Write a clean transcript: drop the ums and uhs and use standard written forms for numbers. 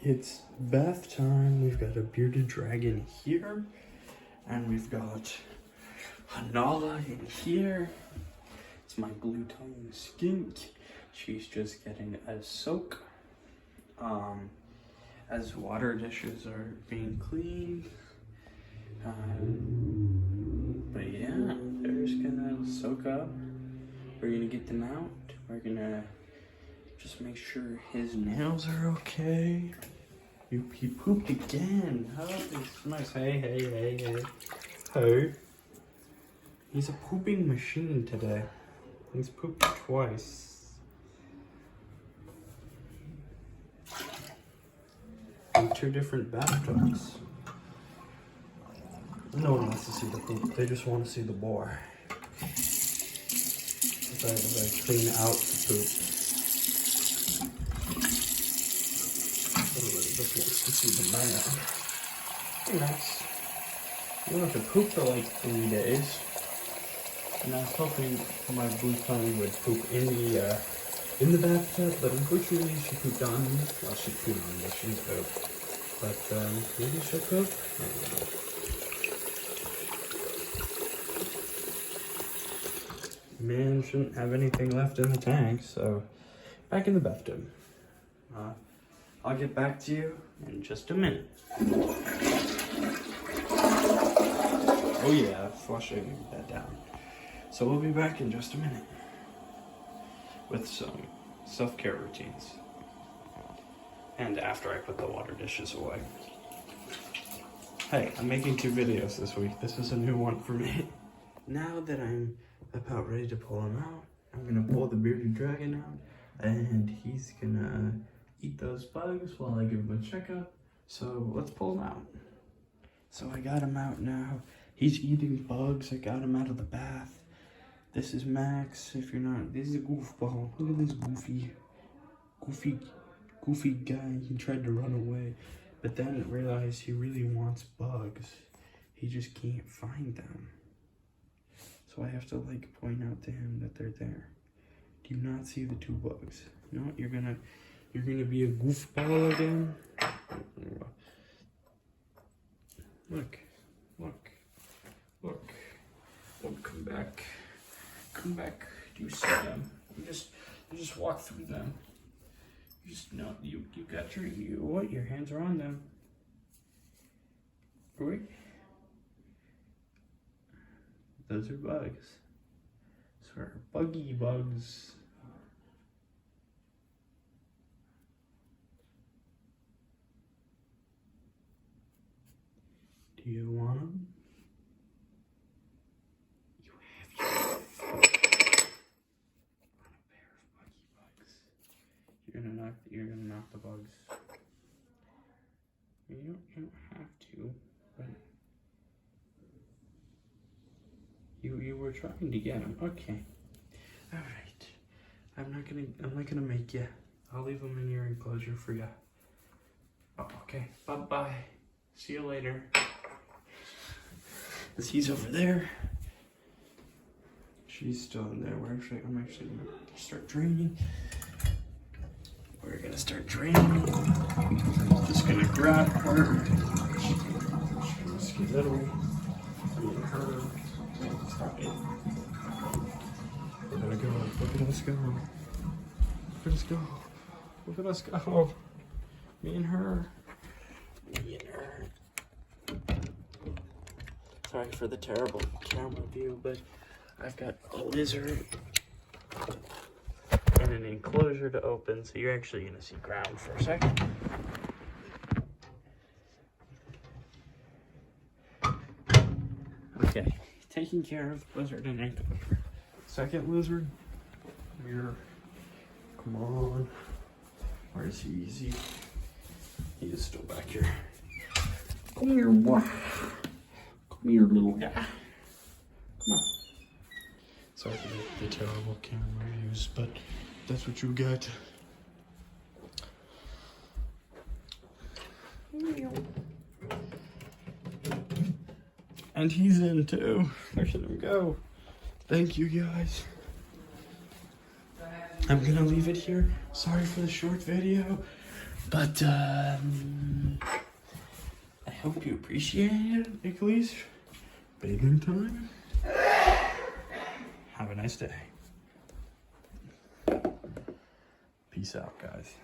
It's bath time. We've got a bearded dragon here, and we've got Hanala in here. It's my blue tongue skink. She's just getting a soak. As water dishes are being cleaned. But yeah, they're just gonna soak up. We're gonna get them out. We're gonna just make sure his nails are okay. He pooped again. Oh, it's nice. Hey. Hey. He's a pooping machine today. He's pooped twice. In 2 different bathtubs. No one wants to see the poop. They just want to see the boar. As I clean out the poop. Everybody just wants to see the man. Nice. You don't have to poop for like 3 days. And I was hoping my blue tongue would poop in the bathtub, but unfortunately she pooped on me. Well, she peed on me, but she didn't poop. But maybe she'll poop? I don't know. Man shouldn't have anything left in the tank, so back in the bathtub. I'll get back to you in just a minute. Oh yeah, flushing that down. So we'll be back in just a minute with some self-care routines. And after I put the water dishes away. Hey, I'm making 2 videos this week. This is a new one for me. Now that I'm about ready to pull him out, I'm gonna pull the bearded dragon out, and he's gonna eat those bugs while I give him a checkup. So let's pull him out. So I got him out now. He's eating bugs. I got him out of the bath. This is Max. If you're not, this is a goofball. Look at this goofy guy. He tried to run away, but then realized he really wants bugs. He just can't find them. So I have to like point out to him that they're there. Do you not see the 2 bugs? No, you're gonna be a goofball again. Look. Oh, come back. Do you see them? You just walk through them. You just know you got your hands are on them. Right? Those are bugs. So are buggy bugs. Do you want them? You have on a pair of buggy bugs. You're gonna knock the bugs. You don't have to, but you were trying to get them. Okay. All right. I'm not gonna make you. I'll leave them in your enclosure for you. Oh, okay. Bye. See you later. He's over there. She's still in there. I'm actually gonna start draining. We're gonna start draining. I'm just gonna grab her. She's gonna skedaddle. Me and her. Stop it. We're gonna go. Look at us go. Look at us go. Me and her. Sorry for the terrible camera view, but I've got a lizard and an enclosure to open, so you're actually gonna see ground for a second. Okay, taking care of lizard and enclosure. Second lizard, come on. Where's he? He is still back here. Come here, boy. Come here, little guy. Come on. Sorry for the terrible camera views, but that's what you get. And he's in too. Look at him go. Thank you, guys. I'm gonna leave it here. Sorry for the short video, But I hope you appreciate it, at least. Bathing time. Have a nice day. Peace out, guys.